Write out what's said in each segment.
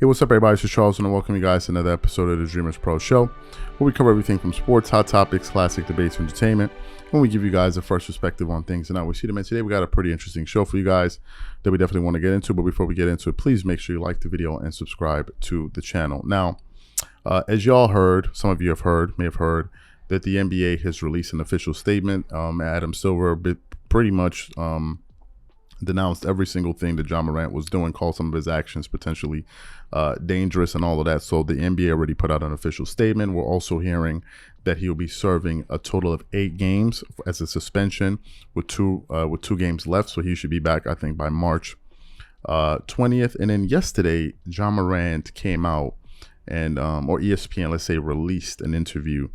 Hey, what's up, everybody? This is Charles, and I welcome you guys to another episode of the Dreamerspro Show, where we cover everything from sports, hot topics, classic debates, and entertainment, and we give you guys a fresh perspective on things and how we see them. And today we got a pretty interesting show for you guys that we definitely want to get into. But before we get into it, please make sure you like the video and subscribe to the channel. Now, as y'all heard, some of you may have heard that the NBA has released an official statement. Adam Silver pretty much denounced every single thing that Ja Morant was doing, called some of his actions potentially dangerous and all of that. So the NBA already put out an official statement. We're also hearing that he'll be serving a total of 8 games as a suspension with two games left. So he should be back, I think, by March 20th. And then yesterday, Ja Morant came out and or ESPN, let's say, released an interview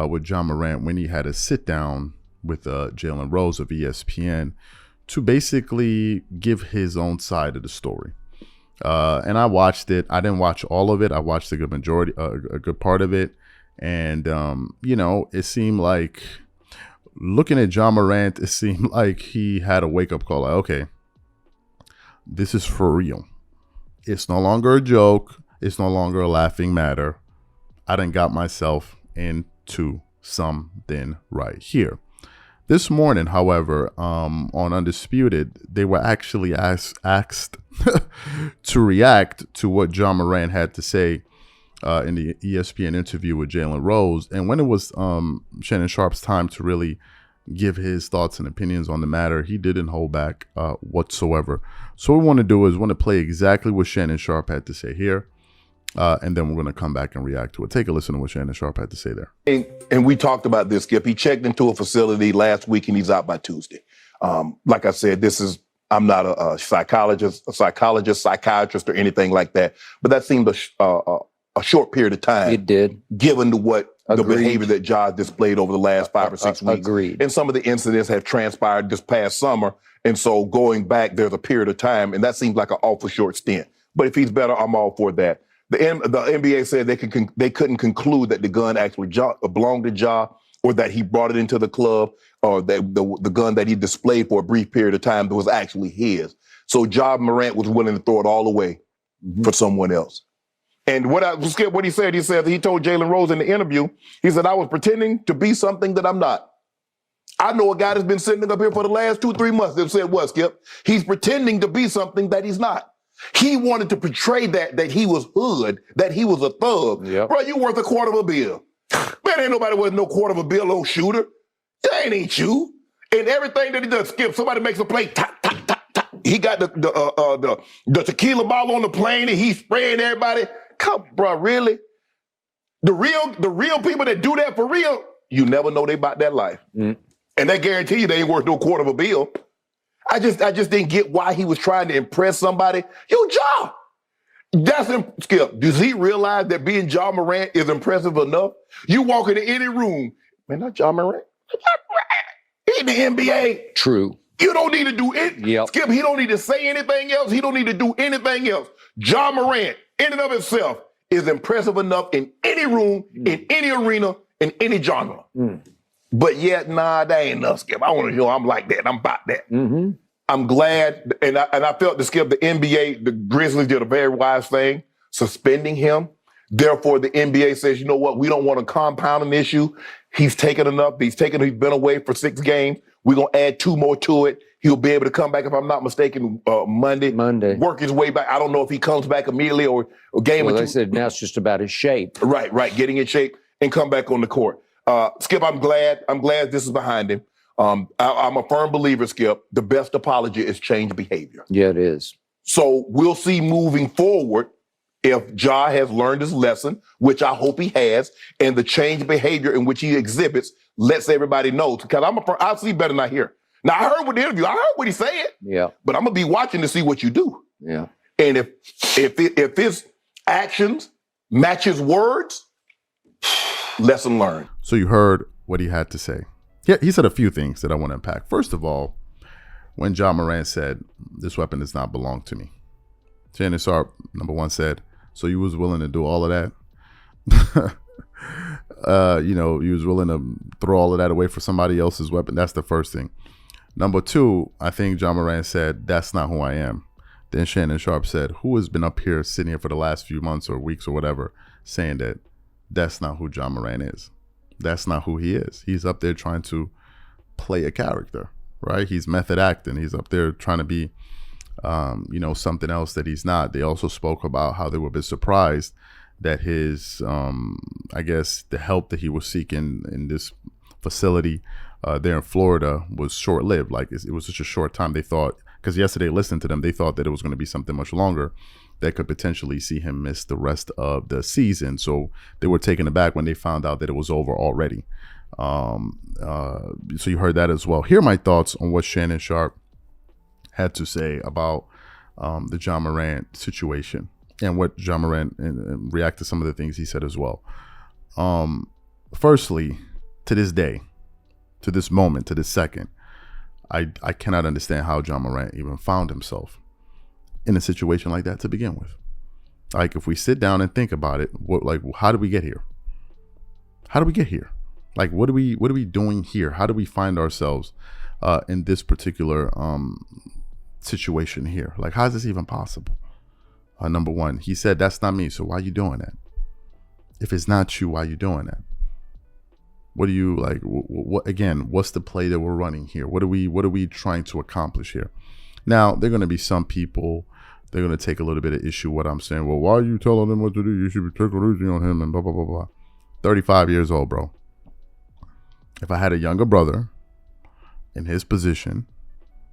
with Ja Morant when he had a sit down with Jalen Rose of ESPN to basically give his own side of the story. And I watched it. I didn't watch all of it. I watched a good part of it. And, you know, it seemed like, looking at Ja Morant, it seemed like he had a wake-up call. Like, okay, this is for real. It's no longer a joke. It's no longer a laughing matter. I done got myself into something right here. This morning, however, on Undisputed, they were actually asked to react to what Ja Morant had to say in the ESPN interview with Jalen Rose. And when it was Shannon Sharpe's time to really give his thoughts and opinions on the matter, he didn't hold back whatsoever. So what we want to do is play exactly what Shannon Sharpe had to say here. And then we're going to come back and react to it. Take a listen to what Shannon Sharpe had to say there. And we talked about this, Skip. He checked into a facility last week and he's out by Tuesday. Like I said, I'm not a psychologist, psychiatrist, or anything like that. But that seemed a short period of time. It did. Given to what the behavior that Ja displayed over the last 5 or 6 weeks. Agreed. And some of the incidents have transpired this past summer. And so going back, there's a period of time. And that seems like an awful short stint. But if he's better, I'm all for that. The NBA said they couldn't conclude that the gun actually belonged to Ja, or that he brought it into the club, or that the gun that he displayed for a brief period of time that was actually his. So Ja Morant was willing to throw it all away for someone else. And what he said, he told Jalen Rose in the interview, he said, I was pretending to be something that I'm not. I know a guy that's been sitting up here for the last 2-3 months that said what, Skip? He's pretending to be something that he's not. He wanted to portray that he was hood, that he was a thug. Yep. Bro, you worth $250. Man, ain't nobody worth no $250, no shooter. That ain't you. And everything that he does, Skip, somebody makes a play, tap, tap, tap, tap. He got the tequila bottle on the plane and he's spraying everybody. Come, bro, really? The real people that do that for real, you never know they about that life. Mm. And they guarantee you they ain't worth no $250. I just didn't get why he was trying to impress somebody. Yo, Ja, that's him. Skip, does he realize that being Ja Morant is impressive enough? You walk into any room, man, not Ja Morant. He in the NBA. True. You don't need to do it. Yep. Skip, he don't need to say anything else. He don't need to do anything else. Ja Morant, in and of itself, is impressive enough in any room, in any arena, in any genre. Mm. But yet, nah, that ain't enough, Skip. I want to know I'm like that. I'm about that. Mm-hmm. I'm glad, and I felt the Skip, the NBA, the Grizzlies did a very wise thing, suspending him. Therefore, the NBA says, you know what? We don't want to compound an issue. He's taken enough. He's been away for 6 games. We're going to add 2 more to it. He'll be able to come back, if I'm not mistaken, Monday. Work his way back. I don't know if he comes back immediately or a game or 2. They said now it's just about his shape. Right. Getting in shape and come back on the court. Skip, I'm glad this is behind him. I'm a firm believer, Skip, the best apology is change behavior. Yeah, it is. So we'll see moving forward if Ja has learned his lesson, which I hope he has, and the change behavior in which he exhibits lets everybody know. Because I'll see better than I hear. Now, I heard with the interview, I heard what he said. Yeah. But I'm going to be watching to see what you do. Yeah. And if his actions match his words, lesson learned. So you heard what he had to say. Yeah, he said a few things that I want to unpack. First of all, when Ja Morant said, this weapon does not belong to me, Shannon Sharpe, number one, said, so you was willing to do all of that? You was willing to throw all of that away for somebody else's weapon? That's the first thing. Number two, I think Ja Morant said, that's not who I am. Then Shannon Sharpe said, who has been up here sitting here for the last few months or weeks or whatever, saying that that's not who John Morant is. That's not who he is. He's up there trying to play a character, right? He's method acting. He's up there trying to be, something else that he's not. They also spoke about how they were a bit surprised that his, the help that he was seeking in this facility there in Florida was short-lived. Like it was such a short time. They thought, because yesterday listening to them, they thought that it was going to be something much longer that could potentially see him miss the rest of the season. So they were taken aback when they found out that it was over already. So you heard that as well. Here are my thoughts on what Shannon Sharpe had to say about the John Morant situation and what John Morant and react to some of the things he said as well. Firstly, to this day, to this moment, to this second, I cannot understand how John Morant even found himself in a situation like that to begin with. Like, if we sit down and think about it, how did we get here? How do we get here? Like, what are we doing here? How do we find ourselves in this particular situation here? Like, how is this even possible? Number one, he said, that's not me. So why are you doing that? If it's not you, why are you doing that? What do you like? What again? What's the play that we're running here? What are we trying to accomplish here? Now, there are going to be some people, they're going to take a little bit of issue with what I'm saying. Well, why are you telling them what to do? You should be taking it easy on him and blah, blah, blah, blah. 35 years old, bro. If I had a younger brother in his position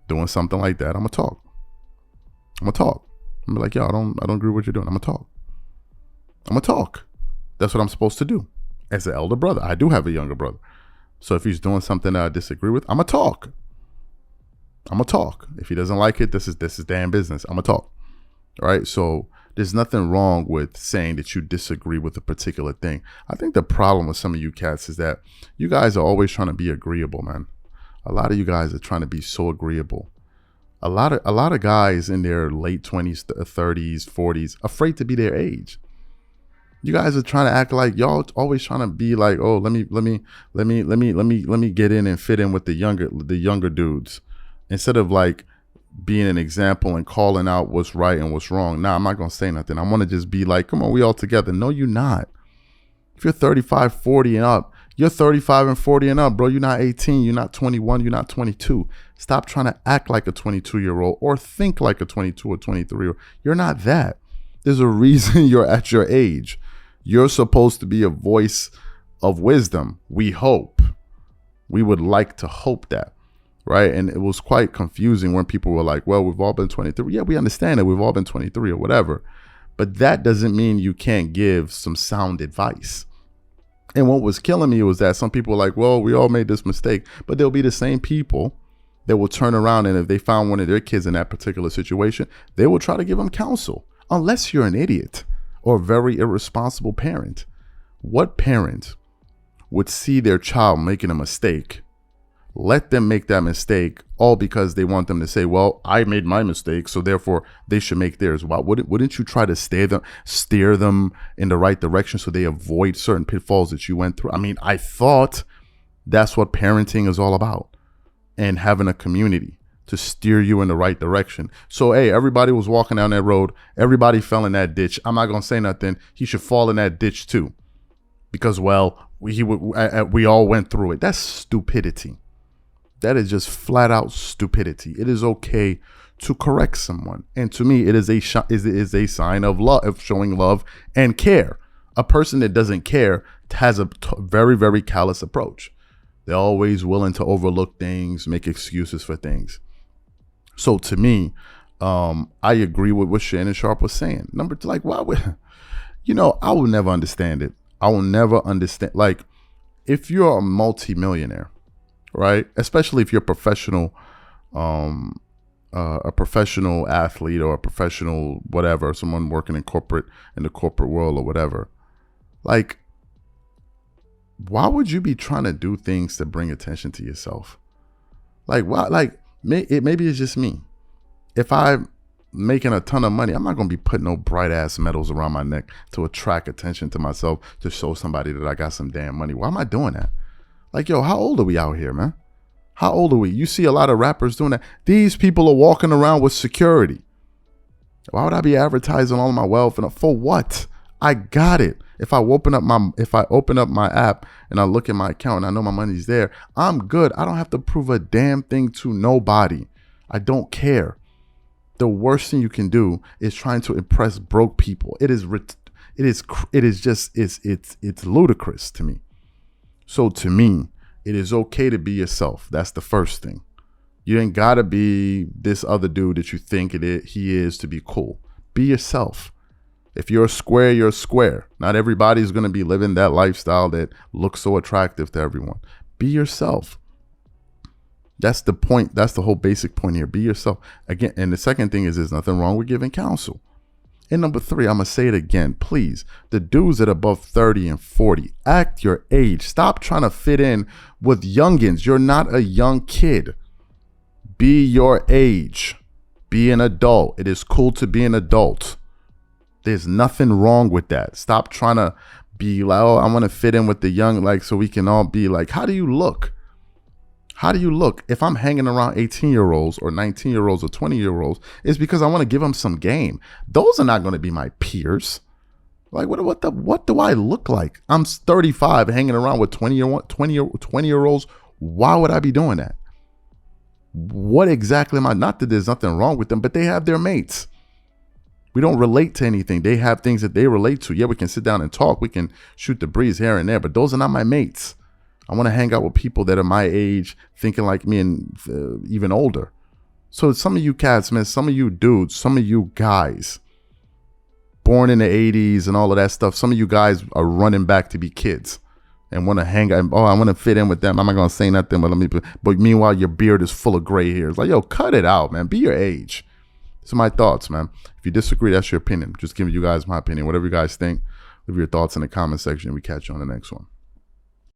doing something like that, I'm going to talk. I'm going to talk. I'm going to be like, yo, I don't agree with what you're doing. I'm going to talk. I'm going to talk. That's what I'm supposed to do. As an elder brother, I do have a younger brother. So if he's doing something that I disagree with, I'm going to talk. I'm going to talk. If he doesn't like it, this is damn business. I'm going to talk. All right. So there's nothing wrong with saying that you disagree with a particular thing. I think the problem with some of you cats is that you guys are always trying to be agreeable, man. A lot of you guys are trying to be so agreeable. A lot of guys in their late 20s, 30s, 40s, afraid to be their age. You guys are trying to act like y'all always trying to be like, oh, let me get in and fit in with the younger dudes, instead of like being an example and calling out what's right and what's wrong. Nah, I'm not gonna say nothing. I want to just be like, come on, we all together. No, you're not. If you're 35, 40 and up, you're 35 and 40 and up, bro. You're not 18. You're not 21. You're not 22. Stop trying to act like a 22-year-old or think like a 22 or 23. You're not that. There's a reason you're at your age. You're supposed to be a voice of wisdom. We hope. We would like to hope that, right? And it was quite confusing when people were like, well, we've all been 23. Yeah, we understand that we've all been 23 or whatever. But that doesn't mean you can't give some sound advice. And what was killing me was that some people were like, well, we all made this mistake. But there'll be the same people that will turn around, and if they found one of their kids in that particular situation, they will try to give them counsel. Unless you're an idiot or a very irresponsible parent. What parent would see their child making a mistake, let them make that mistake, all because they want them to say, well, I made my mistake, so therefore they should make theirs? Why wouldn't you try to steer them in the right direction so they avoid certain pitfalls that you went through? I mean, I thought that's what parenting is all about, and having a community to steer you in the right direction. So, hey, everybody was walking down that road. Everybody fell in that ditch. I'm not going to say nothing. He should fall in that ditch too. Because, well, we all went through it. That's stupidity. That is just flat out stupidity. It is okay to correct someone. And to me, it is a sign of love, of showing love and care. A person that doesn't care has a very, very callous approach. They're always willing to overlook things, make excuses for things. So to me, I agree with what Shannon Sharpe was saying. Number two, like, why would, I will never understand it. I will never understand. Like, if you're a multimillionaire, right? Especially if you're a professional athlete or a professional whatever, someone working in the corporate world or whatever. Like, why would you be trying to do things to bring attention to yourself? Like, why? Like, maybe it's just me. If I'm making a ton of money, I'm not going to be putting no bright ass medals around my neck to attract attention to myself, to show somebody that I got some damn money. Why am I doing that? Like, yo, how old are we out here, man? How old are we? You see a lot of rappers doing that. These people are walking around with security. Why would I be advertising all my wealth and for what? I got it. If I open up my app and I look at my account and I know my money's there, I'm good. I don't have to prove a damn thing to nobody. I don't care. The worst thing you can do is trying to impress broke people. It's ludicrous to me. So to me, it is okay to be yourself. That's the first thing. You ain't gotta be this other dude that you think he is to be cool. Be yourself. If you're a square, you're a square. Not everybody's gonna be living that lifestyle that looks so attractive to everyone. Be yourself. That's the point. That's the whole basic point here. Be yourself. Again, and the second thing is there's nothing wrong with giving counsel. And number 3, I'm gonna say it again, please. The dudes that are above 30 and 40, act your age. Stop trying to fit in with youngins. You're not a young kid. Be your age. Be an adult. It is cool to be an adult. There's nothing wrong with that. Stop trying to be like, oh, I want to fit in with the young, like, so we can all be like, how do you look? How do you look? If I'm hanging around 18-year-olds or 19-year-olds or 20-year-olds, it's because I want to give them some game. Those are not going to be my peers. Like, what do I look like? I'm 35 hanging around with 20-year-olds. Why would I be doing that? What exactly am I? Not that there's nothing wrong with them, but they have their mates. We don't relate to anything. They have things that they relate to. Yeah, we can sit down and talk. We can shoot the breeze here and there, but those are not my mates. I want to hang out with people that are my age, thinking like me and even older. So some of you cats, man, some of you dudes, some of you guys, born in the 80s and all of that stuff, some of you guys are running back to be kids and want to hang out. Oh, I want to fit in with them. I'm not going to say nothing, but meanwhile, your beard is full of gray hairs. Like, yo, cut it out, man. Be your age. These are my thoughts, man. If you disagree, that's your opinion. Just giving you guys my opinion. Whatever you guys think, leave your thoughts in the comment section. We catch you on the next one.